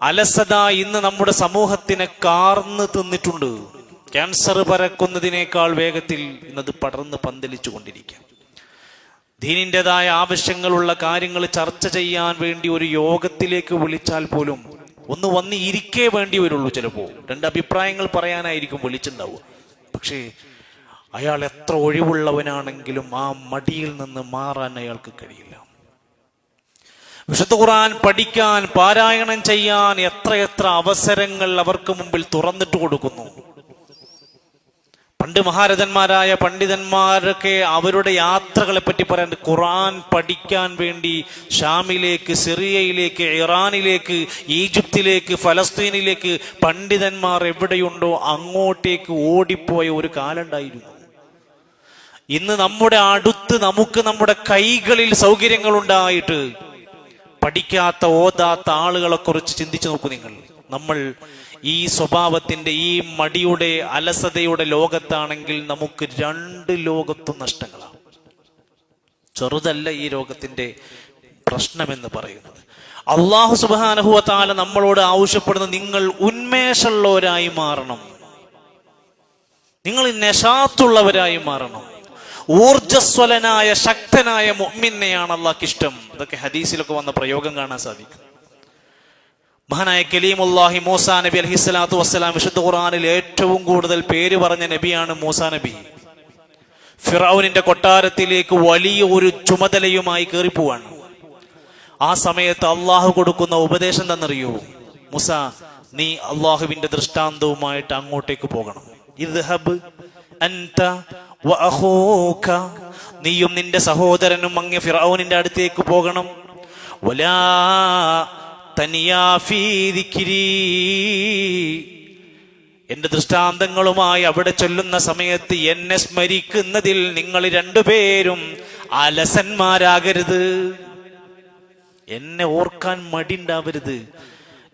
അലസത ഇന്ന് നമ്മുടെ സമൂഹത്തിനെ കാർന്ന് തിന്നിട്ടുണ്ട്. ക്യാൻസർ പരക്കുന്നതിനേക്കാൾ വേഗത്തിൽ ഇന്നത് പടർന്ന് പന്തലിച്ചു കൊണ്ടിരിക്കുക. ദീനിൻ്റെതായ ആവശ്യങ്ങളുള്ള കാര്യങ്ങൾ ചർച്ച ചെയ്യാൻ വേണ്ടി ഒരു യോഗത്തിലേക്ക് വിളിച്ചാൽ പോലും ഒന്ന് വന്ന് ഇരിക്കേ വേണ്ടി വരുള്ളൂ. ചിലപ്പോൾ രണ്ട് അഭിപ്രായങ്ങൾ പറയാനായിരിക്കും വിളിച്ചിട്ടുണ്ടാവുക. പക്ഷേ അയാൾ എത്ര ഒഴിവുള്ളവനാണെങ്കിലും ആ മടിയിൽ നിന്ന് മാറാൻ അയാൾക്ക് കഴിയില്ല. വിശുദ്ധ ഖുർആൻ പഠിക്കാൻ, പാരായണം ചെയ്യാൻ എത്രയെത്ര അവസരങ്ങൾ അവർക്ക് മുമ്പിൽ തുറന്നിട്ട് കൊടുക്കുന്നു. പണ്ട് മഹാരഥന്മാരായ പണ്ഡിതന്മാരൊക്കെ അവരുടെ യാത്രകളെ പറ്റി പറയാൻ, ഖുർആൻ പഠിക്കാൻ വേണ്ടി ഷാമിലേക്ക്, സിറിയയിലേക്ക്, ഇറാനിലേക്ക്, ഈജിപ്തിലേക്ക്, ഫലസ്തീനിലേക്ക് പണ്ഡിതന്മാർ എവിടെയുണ്ടോ അങ്ങോട്ടേക്ക് ഓടിപ്പോയ ഒരു കാലുണ്ടായിരുന്നു. ഇന്ന് നമ്മുടെ അടുത്ത് നമുക്ക് നമ്മുടെ കൈകളിൽ സൗകര്യങ്ങൾ ഉണ്ടായിട്ട് പഠിക്കാത്ത, ഓതാത്ത ആളുകളെ കുറിച്ച് ചിന്തിച്ചു നോക്കൂ നിങ്ങൾ. നമ്മൾ ഈ സ്വഭാവത്തിന്റെ, ഈ മടിയുടെ, അലസതയുടെ ലോകത്താണെങ്കിൽ നമുക്ക് രണ്ട് ലോകത്തും നഷ്ടങ്ങളാണ്. ചെറുതല്ല ഈ ലോകത്തിന്റെ പ്രശ്നമെന്ന് പറയുന്നത്. അല്ലാഹു സുബ്ഹാനഹു വ തആല നമ്മളോട് ആവശ്യപ്പെടുന്നത് നിങ്ങൾ ഉന്മേഷമുള്ളവരായി മാറണം, നിങ്ങൾ നശാത്തുള്ളവരായി മാറണം. ഊർജ്ജസ്വലനായ ശക്തനായ മുഅ്മിനെയാണ് അല്ലാഹുക്ക് ഇഷ്ടം. ഇതൊക്കെ ഹദീസിലൊക്കെ വന്ന പ്രയോഗം കാണാൻ സാധിക്കും. മഹാനായ കലീമുല്ലാഹി മൂസാ നബി അലൈഹിസ്സലാത്തു വസ്സലാം വിശുദ്ധ ഖുർആനിൽ ഏറ്റവും കൂടുതൽ പേര് പറഞ്ഞ നബിയാണ് മൂസാ നബി. ഫിറഔനിന്റെ കൊട്ടാരത്തിലേക്ക് വലിയ ഒരു ചുമതലയുമായി കയറിപ്പോവാണ്. ആ സമയത്ത് അള്ളാഹു കൊടുക്കുന്ന ഉപദേശം തന്നറിയോ? മൂസ, നീ അള്ളാഹുവിന്റെ ദൃഷ്ടാന്തവുമായിട്ട് അങ്ങോട്ടേക്ക് പോകണം. ഇദ്ഹബ് അൻത വഅഖൂക, നീയും നിന്റെ സഹോദരനും അങ്ങ് ഫിറഔനിന്റെ അടുത്തേക്ക് പോകണം. വലാ തനിയാ ഫീ ദിക്രി, എന്റെ ദൃഷ്ടാന്തങ്ങളുമായി അവിടെ ചൊല്ലുന്ന സമയത്ത് എന്നെ സ്മരിക്കുന്നതിൽ നിങ്ങൾ രണ്ടുപേരും അലസന്മാരാകരുത്, എന്നെ ഓർക്കാൻ മടിണ്ടാവരുത്.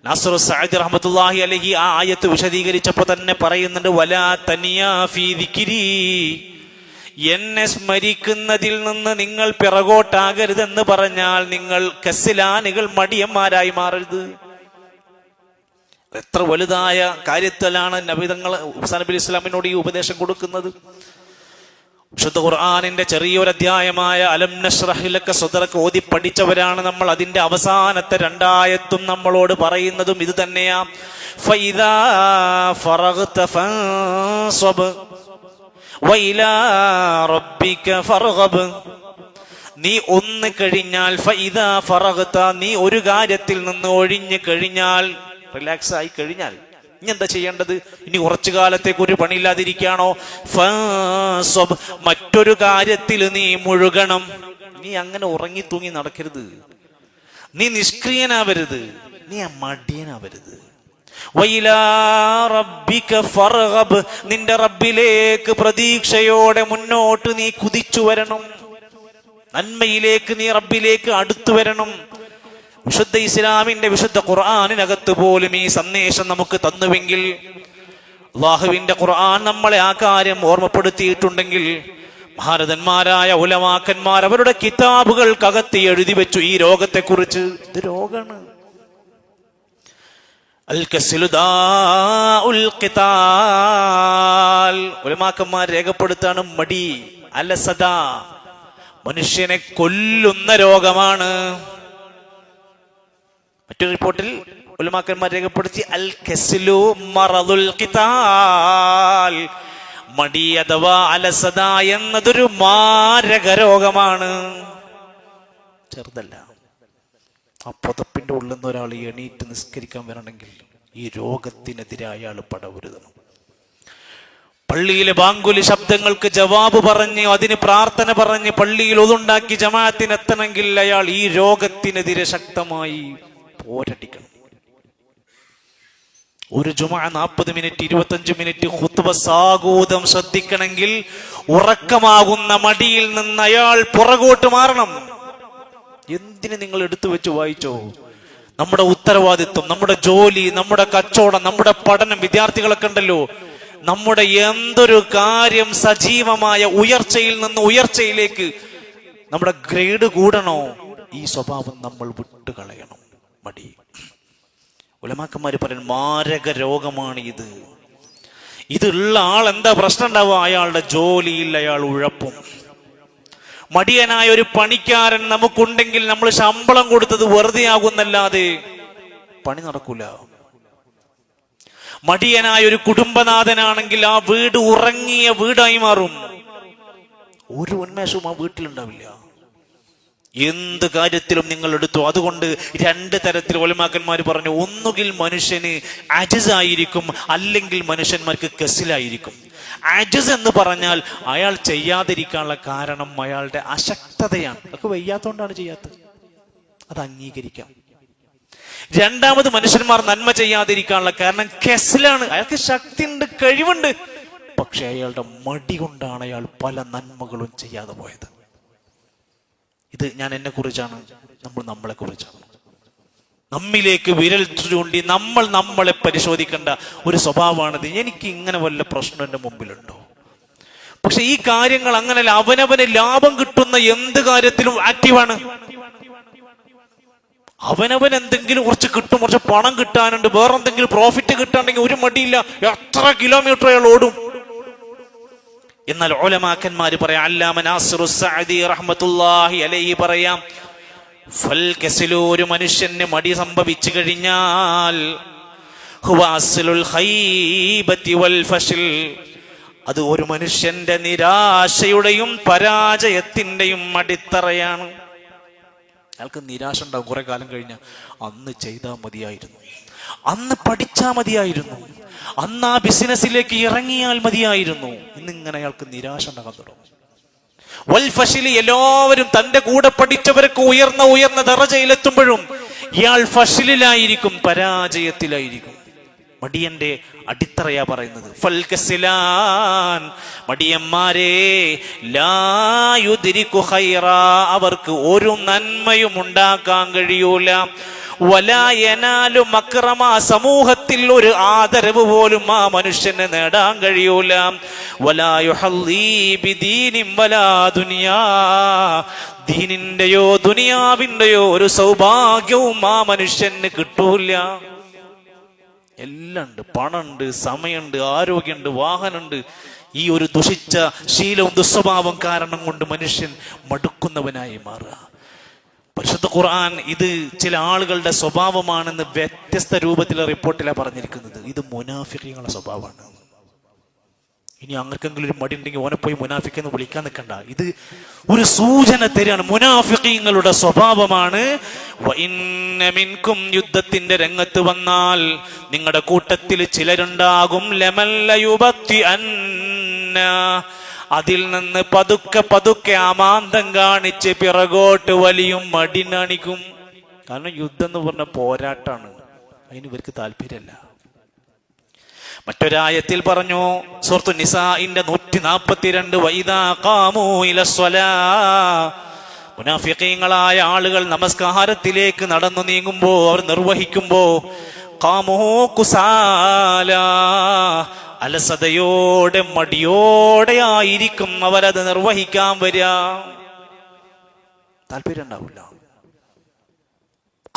നാസിർ സഅദി റഹ്മത്തുള്ളാഹി അലൈഹി ആ ആയത്ത് വിശദീകരിച്ചപ്പോൾ തന്നെ പറയുന്നുണ്ട്, വലാ തനിയാ ഫീ ദിക്രി, എന്നെ സ്മരിക്കുന്നതിൽ നിന്ന് നിങ്ങൾ പിറകോട്ടാകരുതെന്ന് പറഞ്ഞാൽ നിങ്ങൾ കസ്ലാനുകൾ, മടിയന്മാരായി മാറരുത്. എത്ര വലുതായ കാര്യത്തിലാണ് നബിതങ്ങൾ നബി ഇസ്ലാമിനോട് ഈ ഉപദേശം കൊടുക്കുന്നത്. വിശുദ്ധ ഖുർആനിന്റെ ചെറിയൊരു അധ്യായമായ അലം നശ്റഹ് ലക സദ്റക ഓതി പഠിച്ചവരാണ് നമ്മൾ. അതിന്റെ അവസാനത്തെ രണ്ടായത്തും നമ്മളോട് പറയുന്നതും ഇത് തന്നെയാ. ഫൈദാ ഫറഗ്ത ഫൻസബ് വഇലാ റബ്ബിക ഫർഗബ്, നീ ഒന്ന് കഴിഞ്ഞാൽ, ഫൈദാ ഫറഗ്ത, നീ ഒരു കാര്യത്തിൽ നിന്ന് ഒഴിഞ്ഞു കഴിഞ്ഞാൽ, റിലാക്സ് ആയി കഴിഞ്ഞാൽ ഇനി എന്താ ചെയ്യേണ്ടത്? ഇനി കുറച്ചു കാലത്തേക്ക് ഒരു പണിയില്ലാതിരിക്കുകയാണോ? ഫൻസബ്, മറ്റൊരു കാര്യത്തിൽ നീ മുഴുകണം. നീ അങ്ങനെ ഉറങ്ങി തൂങ്ങി നടക്കരുത്, നീ നിഷ്ക്രിയനാവരുത്, നീ മടിയനാവരുത്. വഇലാ റബ്ബിക ഫർഗബ്, നിന്റെ റബ്ബിലേക്ക് പ്രതീക്ഷയോടെ മുന്നോട്ട് നീ കുതിച്ചു വരണം. നന്മയിലേക്ക് നീ റബ്ബിലേക്ക് അടുത്തു വരണം. വിശുദ്ധ ഇസ്ലാമിന്റെ വിശുദ്ധ ഖുർആനിനകത്ത് പോലും ഈ സന്ദേശം നമുക്ക് തന്നുവെങ്കിൽ, അല്ലാഹുവിന്റെ ഖുർആൻ നമ്മളെ ആ കാര്യം ഓർമ്മപ്പെടുത്തിയിട്ടുണ്ടെങ്കിൽ, മഹാരഥന്മാരായ ഉലമാക്കന്മാർ അവരുടെ കിതാബുകൾക്കകത്ത് എഴുതി വെച്ചു ഈ രോഗത്തെക്കുറിച്ച്. ഇത് രോഗാണ്. ഉലമാക്കന്മാർ രേഖപ്പെടുത്താണ്, മടി, അലസത മനുഷ്യനെ കൊല്ലുന്ന രോഗമാണ്. മറ്റൊരു റിപ്പോർട്ടിൽ ഉലമാക്കന്മാർ രേഖപ്പെടുത്തി, അൽ കസ്ലു മറദുൽ ഖിതാൽ, മടി അഥവാ അലസത എന്നതൊരു മാരക രോഗമാണ്, ചെറുതല്ല. ആ പുതപ്പിന്റെ ഉള്ളിൽ നിന്ന് ഒരാൾ എണീറ്റ് നിസ്കരിക്കാൻ വരണമെങ്കിൽ ഈ രോഗത്തിനെതിരെ അയാൾ പടവരുതണം. പള്ളിയിലെ ബാങ്കുലി ശബ്ദങ്ങൾക്ക് ജവാബ് പറഞ്ഞ്, അതിന് പ്രാർത്ഥന പറഞ്ഞ് പള്ളിയിൽ ഒതുണ്ടാക്കി ജമാഅത്തിനെത്തണമെങ്കിൽ അയാൾ ഈ രോഗത്തിനെതിരെ ശക്തമായി പോരടിക്കണം. ഒരു ജുമുഅ 40 മിനിറ്റ് 25 മിനിറ്റ് ഖുത്ബ സാഗൂതം ശ്രദ്ധിക്കണമെങ്കിൽ ഉറക്കമാകുന്ന മടിയിൽ നിന്ന് അയാൾ പുറകോട്ട് മാറണം. എന്തിന് നിങ്ങൾ എടുത്തു വെച്ച് വായിച്ചോ? നമ്മുടെ ഉത്തരവാദിത്വം, നമ്മുടെ ജോലി, നമ്മുടെ കച്ചവടം, നമ്മുടെ പഠനം, വിദ്യാർത്ഥികളൊക്കെ ഉണ്ടല്ലോ, നമ്മുടെ എന്തൊരു കാര്യം സജീവമായ ഉയർച്ചയിൽ നിന്ന് ഉയർച്ചയിലേക്ക് നമ്മുടെ ഗ്രേഡ് കൂടണോ, ഈ സ്വഭാവം നമ്മൾ വിട്ടുകളയണം. മടി. ഉലമാക്കന്മാര് പറയുന്നത് മാരക രോഗമാണ് ഇത്. ഇതുള്ള ആൾ എന്താ പ്രശ്നം ഉണ്ടാവുക? അയാളുടെ ജോലിയിൽ അയാൾ ഉഴപ്പും. മടിയനായ ഒരു പണിക്കാരൻ നമുക്കുണ്ടെങ്കിൽ നമ്മൾ ശമ്പളം കൊടുത്തത് വെറുതെ ആകുന്നല്ലാതെ പണി നടക്കൂല. മടിയനായ ഒരു കുടുംബനാഥനാണെങ്കിൽ ആ വീട് ഉറങ്ങിയ വീടായി മാറും. ഒരു ഉന്മേഷവും ആ വീട്ടിലുണ്ടാവില്ല. എന്ത് കാര്യത്തിലും നിങ്ങൾ എടുത്തു. അതുകൊണ്ട് രണ്ട് തരത്തിൽ ഉലമാക്കന്മാർ പറഞ്ഞു, ഒന്നുകിൽ മനുഷ്യന് അജിസ് ആയിരിക്കും, അല്ലെങ്കിൽ മനുഷ്യന്മാർക്ക് കസിലായിരിക്കും. അജിസ് എന്ന് പറഞ്ഞാൽ അയാൾ ചെയ്യാതിരിക്കാനുള്ള കാരണം അയാളുടെ അശക്തതയാണ്. അതൊക്കെ വയ്യാത്തോണ്ടാണ് ചെയ്യാത്തത്, അത് അംഗീകരിക്കാം. രണ്ടാമത് മനുഷ്യന്മാർ നന്മ ചെയ്യാതിരിക്കാനുള്ള കാരണം കെസിലാണ്. അയാൾക്ക് ശക്തിയുണ്ട്, കഴിവുണ്ട്, പക്ഷെ അയാളുടെ മടി കൊണ്ടാണ് അയാൾ പല നന്മകളും ചെയ്യാതെ പോയത്. ഇത് ഞാൻ എന്നെ കുറിച്ചാണ്, നമ്മൾ നമ്മളെ കുറിച്ചാണ്. നമ്മിലേക്ക് വിരൽ ചൂണ്ടി നമ്മൾ നമ്മളെ പരിശോധിക്കേണ്ട ഒരു സ്വഭാവമാണിത്. എനിക്ക് ഇങ്ങനെ വല്ല പ്രശ്നം എൻ്റെ മുമ്പിലുണ്ടോ? പക്ഷെ ഈ കാര്യങ്ങൾ അങ്ങനെയല്ല. അവനവന് ലാഭം കിട്ടുന്ന എന്ത് കാര്യത്തിലും ആക്റ്റീവാണ്. അവനവൻ എന്തെങ്കിലും കുറച്ച് കിട്ടും, കുറച്ച് പണം കിട്ടാനുണ്ട്, വേറെന്തെങ്കിലും പ്രോഫിറ്റ് കിട്ടാണെങ്കിൽ ഒരു മടിയില്ല, എത്ര കിലോമീറ്റർ അയാൾ ഓടും. എന്നാൽ ഉലമാക്കന്മാര് പറയാം, അല്ലാമ നാസിറു സഅദി റഹ്മത്തുള്ളാഹി അലൈഹി പറയാം, ഫൽ കസ്ലു, ഒരു മനുഷ്യന് മടി സംഭവിച്ചു കഴിഞ്ഞാൽ ഹുവ അസ്ലുൽ ഖൈബതി വൽ ഫശ്ൽ, അത് ഒരു മനുഷ്യന്റെ നിരാശയുടെയും പരാജയത്തിന്റെയും അടിത്തറയാണ്. അയാൾക്ക് നിരാശ ഉണ്ടാവും കുറെ കാലം കഴിഞ്ഞാൽ. അന്ന് ചെയ്താൽ മതിയായിരുന്നു, അന്ന് പഠിച്ചാൽ മതിയായിരുന്നു, അന്ന് ആ ബിസിനസ്സിലേക്ക് ഇറങ്ങിയാൽ മതിയായിരുന്നു. ഇന്നിങ്ങനെ അയാൾക്ക് നിരാശ ഉണ്ടാകാൻ തുടങ്ങും. വൽ ഫശ്ലി, എല്ലാവരും തന്റെ കൂടെ പഠിച്ചവരൊക്കെ ഉയർന്ന ദറജയിലെത്തുമ്പോഴും ഇയാൾ ഫശ്ലിലായിരിക്കും, പരാജയത്തിലായിരിക്കും. മടിയന്റെ അടിത്തറയാ പറയുന്നത്. ഫൽ കസ്ലാൻ, മടിയന്മാരെ, ലാ യുദ്രികു ഖൈറാ, അവർക്ക് ഒരു നന്മയും ഉണ്ടാക്കാൻ കഴിയൂല. വലാ യനാലു മക്റമ, സമൂഹത്തിൽ ഒരു ആദരവ് പോലും ആ മനുഷ്യന് നേടാൻ കഴിയൂല. വലാ യുഹല്ലി ബിദീനിൻ വലാ ദുനിയാ, ദീനിന്റെയോ ദുനിയാവിന്റെയോ ഒരു സൗഭാഗ്യവും ആ മനുഷ്യന് കിട്ടൂല. എല്ലാം ഉണ്ട്, പണമുണ്ട്, സമയമുണ്ട്, ആരോഗ്യമുണ്ട്, വാഹനമുണ്ട്. ഈ ഒരു ദുഷിച്ച ശീലവും ദുസ്വഭാവം കാരണം കൊണ്ട് മനുഷ്യൻ മടുക്കുന്നവനായി മാറുക. പരിശുദ്ധ ഖുർആൻ ഇത് ചില ആളുകളുടെ സ്വഭാവമാണെന്ന് വ്യത്യസ്ത രൂപത്തിലെ റിപ്പോർട്ടിലാണ് പറഞ്ഞിരിക്കുന്നത്. ഇത് മുനാഫിഖീങ്ങളുടെ സ്വഭാവമാണ്. ഇനി ആർക്കെങ്കിലും ഒരു മടി ഉണ്ടെങ്കിൽ ഓനെ പോയി മുനാഫിഖ് എന്ന് വിളിക്കാൻ നിൽക്കണ്ട. ഇത് ഒരു സൂചന തരികയാണ്, മുനാഫിഖീങ്ങളുടെ സ്വഭാവമാണ്. വഇന്ന മിൻകും, യുദ്ധത്തിന്റെ രംഗത്ത് വന്നാൽ നിങ്ങളുടെ കൂട്ടത്തിൽ ചിലരുണ്ടാകും, ലമൻ ലയുബത്തി അന്ന, അതിൽ നിന്ന് പതുക്കെ അമാന്തം കാണിച്ച് പിറകോട്ട് വലിയും, മടി കാണിക്കും. കാരണം യുദ്ധം എന്ന് പറഞ്ഞ പോരാട്ടാണ്, അതിന് ഇവർക്ക് താല്പര്യമല്ല. മറ്റൊരായത്തിൽ പറഞ്ഞു, സൂറത്തു നിസാഇന്റെ 142, വഇദാ ഖാമൂ ഇലസ്സലാ, മുനാഫിഖീങ്ങളായ ആളുകൾ നമസ്കാരത്തിലേക്ക് നടന്നു നീങ്ങുമ്പോ, അവർ നിർവഹിക്കുമ്പോ, ഖാമൂ കുസാലാ, അലസതയോടെ മടിയോടെ ആയിരിക്കും അവരത് നിർവഹിക്കാൻ വരിക. താല്പര്യം ഉണ്ടാവില്ല.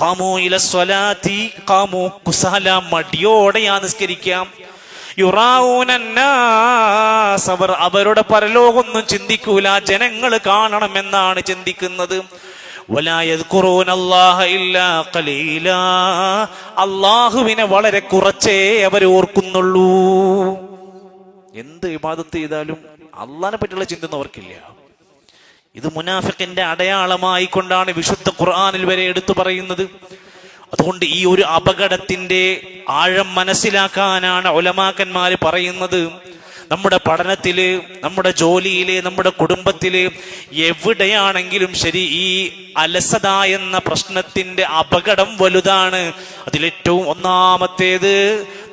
ഖാമൂ ഇലസ്സലാത്തി, ഖാമൂ കുസാല, മടിയോടെയാ നിസ്കരിക്കാം. യുറാഊനന്നാസ്, അവർ അവരുടെ പരലോകമൊന്നും ചിന്തിക്കൂല, ജനങ്ങൾ കാണണമെന്നാണ് ചിന്തിക്കുന്നത്. വലാ യദ്കുറൂനല്ലാഹ ഇല്ലാ ഖലീലാ, അല്ലാഹുവിനെ വളരെ കുറച്ചേ അവർ ഓർക്കുന്നുള്ളൂ. എന്ത് ഇബാദത്ത് ചെയ്താലും അള്ളാഹിനെ പറ്റിയുള്ള ചിന്ത അവർക്കില്ല. ഇത് മുനാഫിഖിന്റെ അടയാളമായി കൊണ്ടാണ് വിശുദ്ധ ഖുർആനിൽ വരെ എടുത്തു പറയുന്നത്. അതുകൊണ്ട് ഈ ഒരു അപകടത്തിന്റെ ആഴം മനസ്സിലാക്കാനാണ് ഉലമാക്കന്മാര് പറയുന്നത്. നമ്മുടെ പഠനത്തില്, നമ്മുടെ ജോലിയില്, നമ്മുടെ കുടുംബത്തില്, എവിടെയാണെങ്കിലും ശരി, ഈ അലസത എന്ന പ്രശ്നത്തിന്റെ അപകടം വലുതാണ്. അതിലേറ്റവും ഒന്നാമത്തേത്,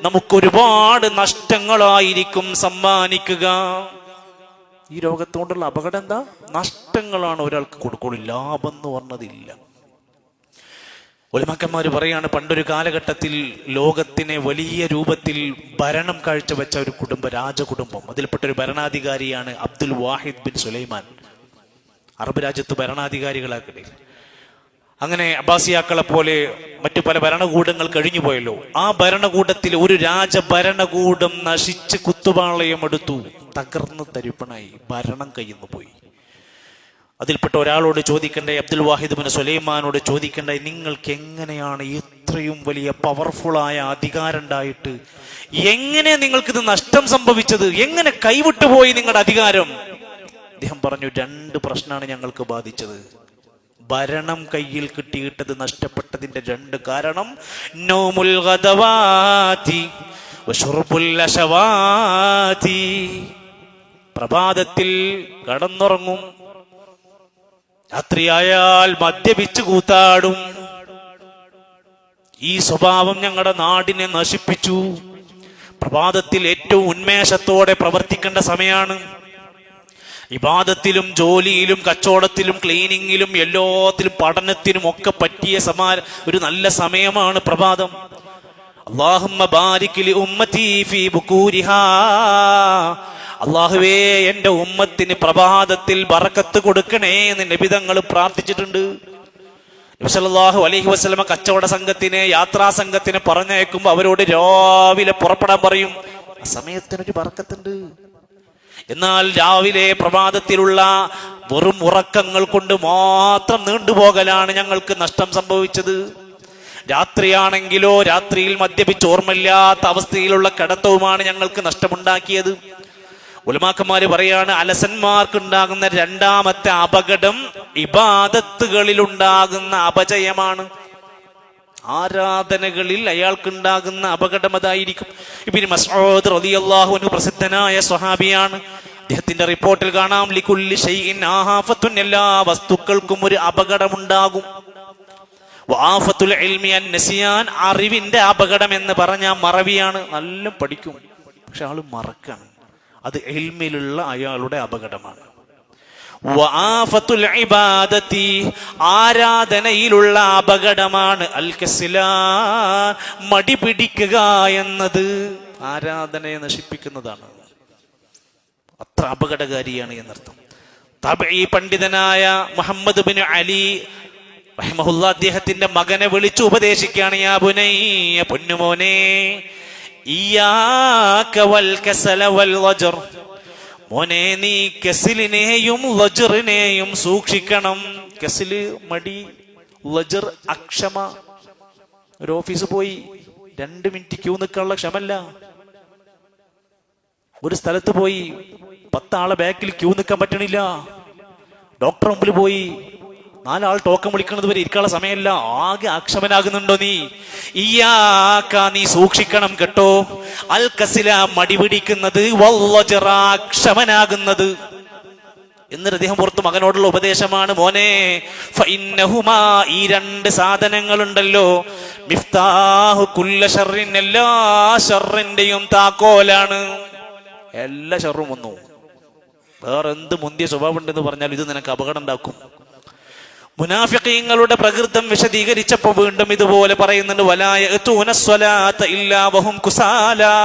നമുക്കൊരുപാട് നഷ്ടങ്ങളായിരിക്കും സമ്മാനിക്കുക. ഈ രോഗത്തോടുള്ള അപകടം എന്താ? നഷ്ടങ്ങളാണ് ഒരാൾക്ക് കൊടുക്കുള്ളൂ, ലാഭം എന്ന് പറഞ്ഞതില്ല. ഉലമാക്കന്മാര് പറയാണ്, പണ്ടൊരു കാലഘട്ടത്തിൽ ലോകത്തിനെ വലിയ രൂപത്തിൽ ഭരണം കാഴ്ചവെച്ച ഒരു കുടുംബം, രാജകുടുംബം, അതിൽപ്പെട്ടൊരു ഭരണാധികാരിയാണ് അബ്ദുൽ വാഹിദ് ബിൻ സുലൈമാൻ. അറബ് രാജ്യത്ത് ഭരണാധികാരികളാക്കിടയിൽ അങ്ങനെ അബ്ബാസിയാക്കളെ പോലെ മറ്റു പല ഭരണകൂടങ്ങൾ കഴിഞ്ഞു പോയല്ലോ. ആ ഭരണകൂടത്തിൽ ഒരു രാജഭരണകൂടം നശിച്ച് കുത്തുപാളയം എടുത്തു, തകർന്ന് തരിപ്പണായി, ഭരണം കയ്യുന്നു പോയി. അതിൽപ്പെട്ട ഒരാളോട് ചോദിക്കണ്ടേ, അബ്ദുൽ വാഹിദ് ബിൻ സുലൈമാനോട് ചോദിക്കണ്ടേ, നിങ്ങൾക്ക് എങ്ങനെയാണ് ഇത്രയും വലിയ പവർഫുള്ളായ അധികാരം ഉണ്ടായിട്ട് എങ്ങനെ നിങ്ങൾക്കിത് നഷ്ടം സംഭവിച്ചത്? എങ്ങനെ കൈവിട്ടുപോയി നിങ്ങളുടെ അധികാരം? അദ്ദേഹം പറഞ്ഞു, 2 പ്രശ്നമാണ് ഞങ്ങൾക്ക് ബാധിച്ചത്. ഭരണം കയ്യിൽ കിട്ടിയിട്ടത് നഷ്ടപ്പെട്ടതിന്റെ 2 കാരണം, നൗമുൽ ഗദവാതി വശുർബുൽ അശവാതി, പ്രഭാതത്തിൽ കടന്നുറങ്ങും, രാത്രിയായാൽ മദ്യപിച്ച് കൂത്താടും. ഈ സ്വഭാവം ഞങ്ങളുടെ നാടിനെ നശിപ്പിച്ചു. പ്രഭാതത്തിൽ ഏറ്റവും ഉന്മേഷത്തോടെ പ്രവർത്തിക്കേണ്ട സമയമാണ്. ഇബാദത്തിലും ജോലിയിലും കച്ചവടത്തിലും ക്ലീനിങ്ങിലും എല്ലാത്തിലും പഠനത്തിനും ഒക്കെ പറ്റിയ ഒരു നല്ല സമയമാണ് പ്രഭാതം. അല്ലാഹുമ്മ ബാരിക് ലി ഉമ്മതി ഫീ ബുകൂരിഹാ, അല്ലാഹുവേ എന്റെ ഉമ്മത്തിന് പ്രഭാതത്തിൽ ബറക്കത്ത് കൊടുക്കണേ എന്ന് നബി തങ്ങൾ പ്രാർത്ഥിച്ചിട്ടുണ്ട്. നബി സല്ലല്ലാഹു അലൈഹി വസല്ലമ കച്ചവട സംഘത്തിനെ, യാത്രാ സംഘത്തിനെ പറഞ്ഞയക്കുമ്പോൾ അവരോട് രാവിലെ പുറപ്പെടാൻ പറയും. ആ സമയത്തിനൊരു ബറക്കത്തുണ്ട്. എന്നാൽ രാവിലെ പ്രഭാതത്തിലുള്ള വെറും ഉറക്കങ്ങൾ കൊണ്ട് മാത്രം നീണ്ടുപോകലാണ് ഞങ്ങൾക്ക് നഷ്ടം സംഭവിച്ചത്. രാത്രിയാണെങ്കിലോ രാത്രിയിൽ മദ്യപിച്ച് ഓർമ്മയില്ലാത്ത അവസ്ഥയിലുള്ള കിടത്തവുമാണ് ഞങ്ങൾക്ക് നഷ്ടമുണ്ടാക്കിയത്. ഉലമാക്കന്മാര് പറയാണ്, അലസന്മാർക്ക് ഉണ്ടാകുന്ന 2ാമത്തെ അപകടം ഇബാദത്തുകളിൽ ഉണ്ടാകുന്ന അപജയമാണ്. ആരാധനകളിൽ അയാൾക്കുണ്ടാകുന്ന അപകടം അതായിരിക്കും. ഇബ്നു മസ്ഊദ് റളിയല്ലാഹു അൻഹു പ്രസിദ്ധനായ സ്വഹാബിയാണ്. അദ്ദേഹത്തിന്റെ റിപ്പോർട്ടിൽ കാണാം, ലികുല്ലി ഷൈഇൻ ആഫത്തുൻ, എല്ലാ വസ്തുക്കൾക്കും ഒരു അപകടമുണ്ടാകും. വആഫത്തുൽ ഇൽമി അൻ-നസിയാൻ, അറിവിന്റെ അപകടം എന്ന് പറഞ്ഞാൽ മറവിയാണ്. നല്ല പഠിക്കും, പക്ഷെ ആള് മറക്കാണ്. അത് ഇൽമിലുള്ള അയാളുടെ അപകടമാണ്. വആഫത്തുൽ ഇബാദത്തി, ആരാധനയിലുള്ള അപകടമാണ്. അൽ കസ്ലാൻ, മടി പിടിക്കുക എന്നത് ആരാധനയെ നശിപ്പിക്കുന്നതാണ്. അത്ര അപകടകാരിയാണ് എന്നർത്ഥം. തബഈ പണ്ഡിതനായ മുഹമ്മദ് ബിൻ അലി റഹിമഹുല്ലാ അദ്ദേഹത്തിന്റെ മകനെ വിളിച്ചു ഉപദേശിക്കുകയാണ്. യാ ബുനയ്യ, പൊന്നുമോനെ, ഇയ്യാക വൽ കസല വൽ വജ്ർ, മോനെ നീ കസിലിനെയും ലജ്റിനെയും സൂക്ഷിക്കണം. കസില് മടി, ലജ്ർ അക്ഷമ. ഒരു ഓഫീസ് പോയി 2 മിനിറ്റ് ക്യൂ നിൽക്കാനുള്ള ക്ഷമല്ല. ഒരു സ്ഥലത്ത് പോയി 10 ആളെ ബാക്കിൽ ക്യൂ നിൽക്കാൻ പറ്റണില്ല. ഡോക്ടർ മുമ്പിൽ പോയി 4 ആൾ ടോക്കൺ വിളിക്കുന്നത് വരെ ഇരിക്കാനുള്ള സമയമല്ല. ആകെ അക്ഷമനാകുന്നുണ്ടോ നീ? ഇയ്യാക, നീ സൂക്ഷിക്കണം കേട്ടോ. അൽ കസില, മടി പിടിക്കുന്നത്, വല്ലജ്റ, അക്ഷമനാകുന്നത്. എന്നിട്ട് അദ്ദേഹം പുറത്ത് മകനോടുള്ള ഉപദേശമാണ്, മോനെ, ഫഇന്നഹുമാ, ഈ 2 സാധനങ്ങളുണ്ടല്ലോ, മിഫ്താഹു കുല്ല ശർറിൻ, എല്ലാ ശർറിന്റെയും താക്കോലാണ്. എല്ലാ ശർറും വന്നു. വേറെ എന്ത് മുന്തിയ സ്വഭാവം ഉണ്ടെന്ന് പറഞ്ഞാൽ ഇത് നിനക്ക് അപകടം ഉണ്ടാക്കും. മുനാഫിഖീങ്ങളുടെ പ്രകൃതം വിശദീകരിച്ചപ്പോൾ വീണ്ടും ഇതുപോലെ പറയുന്നുണ്ട്, വലാ യഅ്തൂന സ്വലാത്ത ഇല്ലാ വഹും കുസാലാ,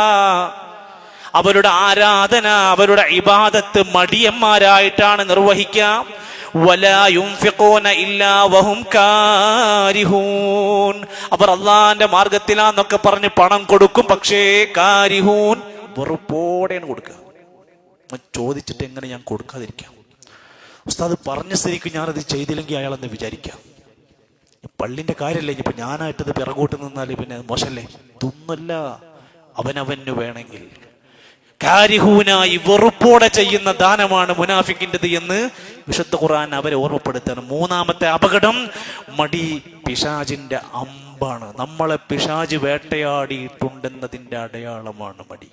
അവരുടെ ആരാധന, അവരുടെ ഇബാദത്ത് മടിയന്മാരായിട്ടാണ് നിർവഹിക്കുക. വലാ യുൻഫിഖൂന ഇല്ലാ വഹും കാരിഹൂൻ, അവർ അള്ളാന്റെ മാർഗത്തിലാന്നൊക്കെ പറഞ്ഞ് പണം കൊടുക്കും, പക്ഷേ കാരിഹൂൻ, വെറുപ്പോടെയാണ് കൊടുക്കുക. ചോദിച്ചിട്ട് എങ്ങനെ ഞാൻ കൊടുക്കാതിരിക്കാം? ഉസ്താദ് പറഞ്ഞ സ്ഥിതിക്ക് ഞാനത് ചെയ്തില്ലെങ്കിൽ അയാളെന്ന് വിചാരിക്കാം. പള്ളിന്റെ കാര്യമല്ലേ, ഇനിയിപ്പോ ഞാനായിട്ടത് പിറകോട്ട് നിന്നാല് പിന്നെ മോശല്ലേ? ഇതൊന്നുമല്ല, അവനവന് വേണമെങ്കിൽ. കാരിഹൂനായി, വെറുപ്പോടെ ചെയ്യുന്ന ദാനമാണ് മുനാഫിക്കിൻ്റെത് എന്ന് വിശുദ്ധ ഖുർആൻ അവരെ ഓർമ്മപ്പെടുത്താണ്. 3ാമത്തെ അപകടം മടി, പിശാചിന്റെ അമ്പാണ്. നമ്മളെ പിശാച് വേട്ടയാടിയിട്ടുണ്ടെന്നതിന്റെ അടയാളമാണ് മടി.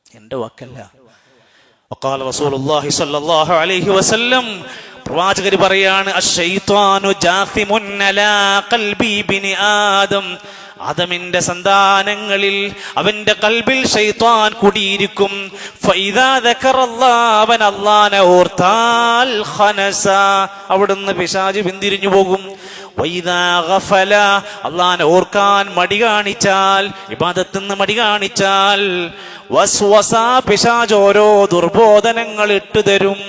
എന്റെ വാക്കല്ല. വഖാല റസൂലുള്ളാഹി സ്വല്ലല്ലാഹു അലൈഹി വസല്ലം, പ്രവാചകർ പറയാണ്, അശ്ശൈത്വാനു ജാസിമുൻ അലാ ഖൽബി ഇബ്നി ആദം, ആദമിന്റെ സന്താനങ്ങളിൽ അവന്റെ കൽബിൽ ശൈത്വാൻ കുടിയിരിക്കും. ഫഇദാ ദക്കറല്ലാഹ്, അവൻ അല്ലാഹനെ ഓർത്താൽ ഖനസ, അവിടുന്ന് പിശാച് പിന്തിരിഞ്ഞു പോകും. വഇദാ ഗഫല, അല്ലാഹനെ ഓർക്കാൻ മടി കാണിച്ചാൽ, ഇബാദത്തിൽ നിന്ന് മടി കാണിച്ചാൽ, വസ്വസ, പിശാച് ഓരോ ദുർബോധനങ്ങൾ ഇട്ടുതരും.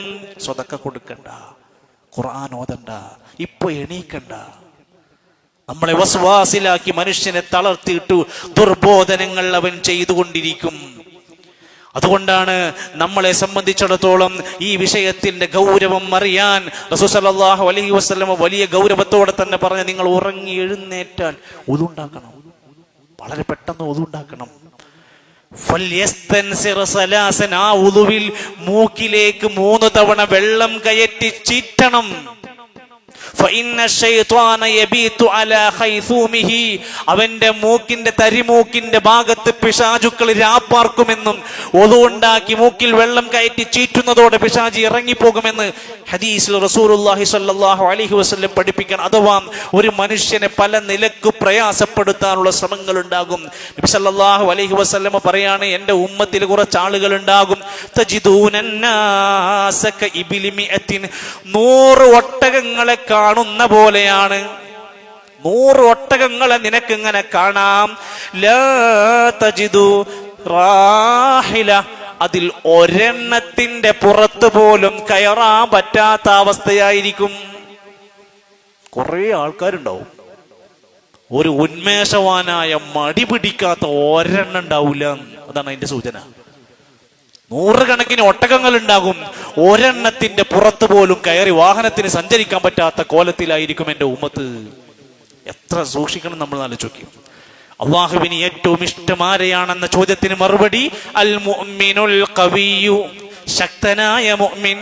സ്വതക്ക കൊടുക്കണ്ട, ഖുർആൻ ഓതണ്ട, ഇപ്പൊ എണീക്കണ്ട. നമ്മളെ വസ്വാസിലാക്കി മനുഷ്യനെ തളർത്തിയിട്ടു ദുർബോധനങ്ങൾ അവൻ ചെയ്തുകൊണ്ടിരിക്കും. അതുകൊണ്ടാണ് നമ്മളെ സംബന്ധിച്ചിടത്തോളം ഈ വിഷയത്തിന്റെ ഗൗരവം അറിയാൻ റസൂൽ സല്ലല്ലാഹു അലൈഹി വസല്ലം വലിയ ഗൗരവത്തോടെ തന്നെ പറഞ്ഞ, നിങ്ങൾ ഉറങ്ങി എഴുന്നേറ്റാൽ ഒതുണ്ടാക്കണം, വളരെ പെട്ടെന്ന് ഒതുണ്ടാക്കണം. ആ ഉളുവിൽ മൂക്കിലേക്ക് 3 തവണ വെള്ളം കയറ്റി ചീറ്റണം. അവന്റെ മൂക്കിന്റെ തരിമൂക്കിന്റെ ഭാഗത്ത് പിശാചുക്കൾ രാപ്പാർക്കുമെന്നും ഒളുണ്ടാക്കി മൂക്കിൽ വെള്ളം കയറ്റി ചീറ്റുന്നതോടെ പിശാചി ഇറങ്ങിപ്പോകുമെന്ന് ഹദീസിൽ റസൂലുള്ളാഹി സ്വല്ലല്ലാഹു അലൈഹി വസല്ലം പഠിപ്പിക്കാൻ. അഥവാ ഒരു മനുഷ്യനെ പല നിലക്ക് പ്രയാസപ്പെടുത്താനുള്ള ശ്രമങ്ങൾ ഉണ്ടാകും. നബി സല്ലല്ലാഹു അലൈഹി വസല്ലം പറയാണ്, എന്റെ ഉമ്മത്തിൽ കുറച്ച് ആളുകൾ ഉണ്ടാകും, 100 ഒട്ടകങ്ങളെ കാണുന്ന പോലെയാണ്. 100 ഒട്ടകങ്ങളെ നിനക്കിങ്ങനെ കാണാം. ലാ തജിദു റാഹില, അതിൽ ഒരെണ്ണത്തിന്റെ പുറത്ത് പോലും കയറാൻ പറ്റാത്ത അവസ്ഥയായിരിക്കും. കുറെ ആൾക്കാരുണ്ടാവും, ഒരു ഉന്മേഷവാനായ മടി പിടിക്കാത്ത ഒരെണ്ണം ഉണ്ടാവില്ല. അതാണ് അതിന്റെ സൂചന. 100 കണക്കിന് ഒട്ടകങ്ങൾ ഉണ്ടാകും, ഒരെണ്ണത്തിന്റെ പുറത്ത് പോലും കയറി വാഹനത്തിന് സഞ്ചരിക്കാൻ പറ്റാത്ത കോലത്തിലായിരിക്കും എന്റെ ഉമ്മത്ത്. എത്ര സൂക്ഷിക്കണം നമ്മൾ ആലോചിക്കും. അള്ളാഹുവിന് ഏറ്റവും ഇഷ്ടം ആരെയാണെന്ന ചോദ്യത്തിന് മറുപടി, അൽ മുഅ്മിനുൽ ഖവിയ്യു, ശക്തനായ മുഅ്മിൻ.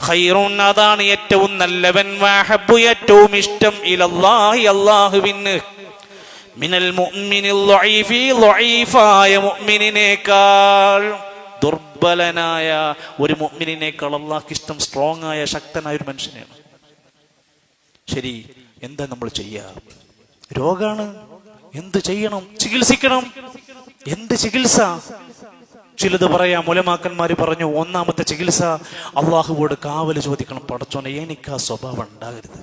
ഖൈറുൻ, അതാണ് ഏറ്റവും നല്ലവൻ. വഹബ്ബു, ഏറ്റവും ഇഷ്ടം. ഇലല്ലാഹി, അള്ളാഹുവിന്. മിനൽ മുഅ്മിനിൽ ളഈഫി, ളഈഫായ മുഅ്മിനിനേക്കാൾ, ദുർബലനായ ഒരു മുഅ്മിനിനേക്കാൾ അല്ലാഹുവിന് ഇഷ്ടം സ്ട്രോങ് ആയ ശക്തനായ ഒരു മനുഷ്യനെയാണ്. ശരി, എന്താ നമ്മൾ ചെയ്യുക? രോഗാണ്, എന്ത് ചെയ്യണം? ചികിത്സിക്കണം. എന്ത് ചികിത്സ? ചിലത് പറയാം. ഉലമാക്കന്മാര് പറഞ്ഞു, ഒന്നാമത്തെ ചികിത്സ അള്ളാഹുവോട് കാവല് ചോദിക്കണം. പടച്ചോനെ, എനിക്ക് ആ സ്വഭാവം ഉണ്ടാകരുത്.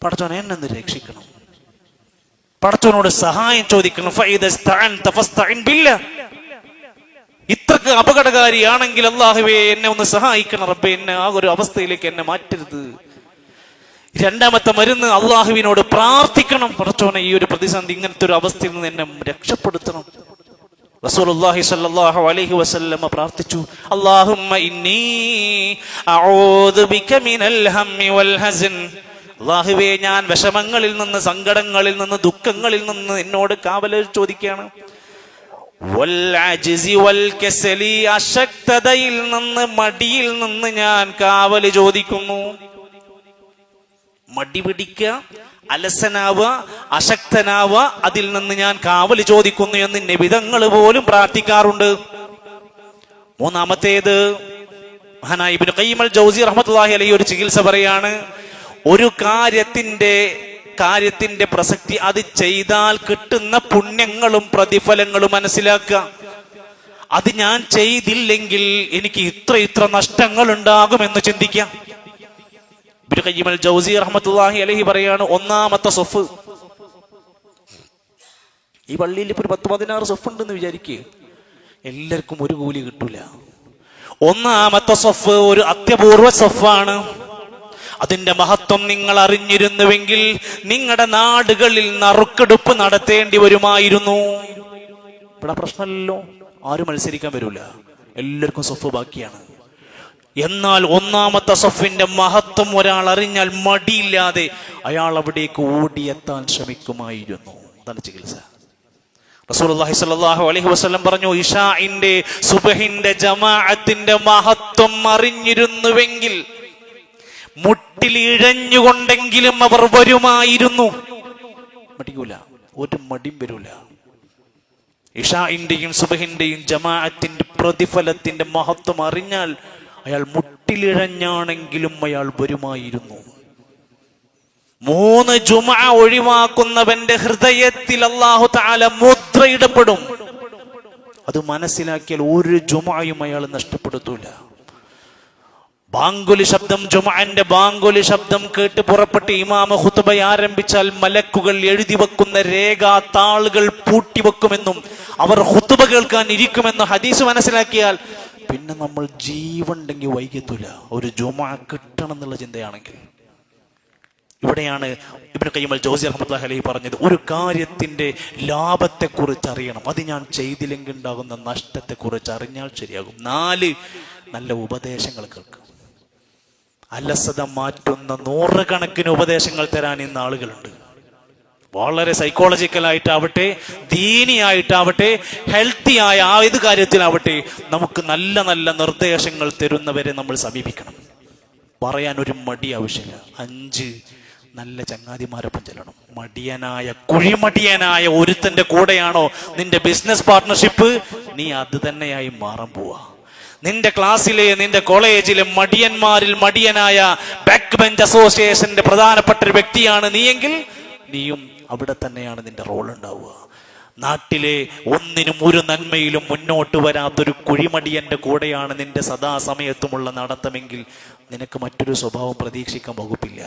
പടച്ചോനെ, എന്നെ രക്ഷിക്കണം. പടച്ചോനോട് സഹായം ചോദിക്കണം. ഇത്രക്ക് അപകടകാരിയാണെങ്കിൽ അല്ലാഹുവേ, എന്നെ ഒന്ന് സഹായിക്കണം റബ്ബേ, എന്നെ ആ ഒരു അവസ്ഥയിലേക്ക് എന്നെ മാറ്റരുത്. രണ്ടാമത്തെ മരുന്ന്, അള്ളാഹുവിനോട് പ്രാർത്ഥിക്കണം. പടച്ചോനെ, ഈ ഒരു പ്രതിസന്ധി, ഇങ്ങനത്തെ ഒരു അവസ്ഥയിൽ നിന്ന് എന്നെ രക്ഷപ്പെടുത്തണം. റസൂലുള്ളാഹി സ്വല്ലല്ലാഹു അലൈഹി വസല്ലം പ്രാർത്ഥിച്ചു, അല്ലാഹുമ്മ ഇന്നി അഊദു ബിക മിനൽ ഹമ്മി വൽ ഹസൻ. അല്ലാഹുവേ, ഞാൻ വിഷമങ്ങളിൽ നിന്ന്, സങ്കടങ്ങളിൽ നിന്ന്, ദുഃഖങ്ങളിൽ നിന്ന് എന്നോട് കാവല് ചോദിക്കുകയാണ്. വൽ അജ്സി വൽ കസലി, അശക്തതയിൽ നിന്ന്, മടിയിൽ നിന്ന് ഞാൻ കാവല് ചോദിക്കുന്നു. മടി പിടിക്കുക, അലസനാവുക, അശക്തനാവുക, അതിൽ നിന്ന് ഞാൻ കാവല് ചോദിക്കുന്നു എന്ന് നബിതങ്ങൾ പോലും പ്രാർത്ഥിക്കാറുണ്ട്. മൂന്നാമത്തേത്, മഹാനായ ഇബ്നു ഖയ്യിം അൽ ജൗസി റഹ്മത്തുള്ളാഹി അലൈഹി ഒരു ചികിത്സ പറയാണ്. ഒരു കാര്യത്തിന്റെ പ്രസക്തി, അത് ചെയ്താൽ കിട്ടുന്ന പുണ്യങ്ങളും പ്രതിഫലങ്ങളും മനസ്സിലാക്കുക. അത് ഞാൻ ചെയ്തില്ലെങ്കിൽ എനിക്ക് ഇത്ര നഷ്ടങ്ങൾ ഉണ്ടാകുമെന്ന് ചിന്തിക്കാം. ഇബ്നു ഖയ്യിം അൽ ജൗസി റഹ്മത്തുള്ളാഹി അലൈഹി പറയാണ്, ഒന്നാമത്തെ സൊഫ്. ഈ പള്ളിയിൽ ഇപ്പൊ ഒരു 10-16 സൊഫ് ഉണ്ടെന്ന് വിചാരിക്കുക, എല്ലാവർക്കും ഒരു കൂലി കിട്ടൂല. ഒന്നാമത്തെ സൊഫ് ഒരു അത്യപൂർവ സൊഫാണ്. അതിന്റെ മഹത്വം നിങ്ങൾ അറിഞ്ഞിരുന്നുവെങ്കിൽ നിങ്ങളുടെ നാടുകളിൽ നറുക്കെടുപ്പ് നടത്തേണ്ടി വരുമായിരുന്നു. ഇവിടെ പ്രശ്നമല്ലല്ലോ, ആരും മത്സരിക്കാൻ വരൂല, എല്ലാവർക്കും സൊഫ് ബാക്കിയാണ്. എന്നാൽ ഒന്നാമത്തെ സൊഫിന്റെ മഹത്വം ഒരാൾ അറിഞ്ഞാൽ മടിയില്ലാതെ അയാൾ അവിടേക്ക് ഓടിയെത്താൻ ശ്രമിക്കുമായിരുന്നു. അതാണ് ചികിത്സ. റസൂലുള്ളാഹി സ്വല്ലല്ലാഹു അലൈഹി വസല്ലം പറഞ്ഞു, ഇശാഇന്റെ സുബ്ഹിന്റെ ജമാഅത്തിന്റെ മഹത്വം അറിഞ്ഞിരുന്നുവെങ്കിൽ മുട്ടിലിഴഞ്ഞുകൊണ്ടെങ്കിലും അവർ വരുമായിരുന്നു. മടിക്കൂല, ഒരു മടിയും വരൂല. ഇശാഇന്റെയും സുബ്ഹിന്റെയും ജമാഅത്തിന്റെ പ്രതിഫലത്തിന്റെ മഹത്വം അറിഞ്ഞാൽ അയാൾ മുട്ടിലിഴഞ്ഞാണെങ്കിലും അയാൾ വരുമായിരുന്നു. 3 ജുമുഅ ഒഴിവാക്കുന്നവന്റെ ഹൃദയത്തിൽ അല്ലാഹു തആല മുദ്രയിടപ്പെടും. അത് മനസ്സിലാക്കിയാൽ ഒരു ജുമുഅയും അയാൾ നഷ്ടപ്പെടുത്തൂല. ബാങ്കുലി ശബ്ദം, ജുമുഅന്റെ ബാങ്കുലി ശബ്ദം കേട്ട് പുറപ്പെട്ട് ഇമാമ ഖുതുബ ആരംഭിച്ചാൽ മലക്കുകൾ എഴുതി വെക്കുന്ന രേഖാ താളുകൾ പൂട്ടിവെക്കുമെന്നും അവർ ഖുതുബ കേൾക്കാൻ ഇരിക്കുമെന്നും ഹദീസ് മനസ്സിലാക്കിയാൽ പിന്നെ നമ്മൾ ജീവനുണ്ടെങ്കിൽ വൈകത്തൂല, ഒരു ജുമുഅ കിട്ടണം എന്നുള്ള ചിന്തയാണെങ്കിൽ. ഇവിടെയാണ് ഇബ്നു ഖയ്യിം അൽ ജൗസി റഹ്മത്തുള്ളാഹി അലൈഹി പറഞ്ഞത്, ഒരു കാര്യത്തിന്റെ ലാഭത്തെക്കുറിച്ച് അറിയണം, അത് ഞാൻ ചെയ്തില്ലെങ്കിൽ ഉണ്ടാകുന്ന നഷ്ടത്തെക്കുറിച്ച് അറിഞ്ഞാൽ ശരിയാകും. 4 നല്ല ഉപദേശങ്ങൾ കേൾക്കും. അലസത മാറ്റുന്ന 100 കണക്കിന് ഉപദേശങ്ങൾ തരാൻ ഇന്ന് ആളുകളുണ്ട്. വളരെ സൈക്കോളജിക്കലായിട്ടാവട്ടെ, ദീനിയായിട്ടാവട്ടെ, ഹെൽത്തി ആയ ഏത് കാര്യത്തിലാവട്ടെ, നമുക്ക് നല്ല നല്ല നിർദ്ദേശങ്ങൾ തരുന്നവരെ നമ്മൾ സമീപിക്കണം. പറയാൻ ഒരു മടി ആവശ്യമില്ല. 5 നല്ല ചങ്ങാതിമാരൊപ്പം ചെല്ലണം. മടിയനായ കുഴിമടിയനായ ഒരുത്തന്റെ കൂടെയാണോ നിന്റെ ബിസിനസ് പാർട്ട്ണർഷിപ്പ്, നീ അത് തന്നെയായി മാറാൻ പോവാ. നിന്റെ ക്ലാസ്സിലെ, നിന്റെ കോളേജിലെ മടിയന്മാരിൽ മടിയനായ ബാക്ക് ബെഞ്ച് അസോസിയേഷന്റെ പ്രധാനപ്പെട്ട ഒരു വ്യക്തിയാണ് നീയെങ്കിൽ, നീയും അവിടെ തന്നെയാണ് നിന്റെ റോൾ ഉണ്ടാവുക. നാട്ടിലെ ഒന്നിനും ഒരു നന്മയിലും മുന്നോട്ട് വരാത്തൊരു കുഴിമടിയന്റെ കൂടെയാണ് നിന്റെ സദാസമയത്തുമുള്ള നടത്തമെങ്കിൽ നിനക്ക് മറ്റൊരു സ്വഭാവം പ്രതീക്ഷിക്കാൻ വകുപ്പില്ല.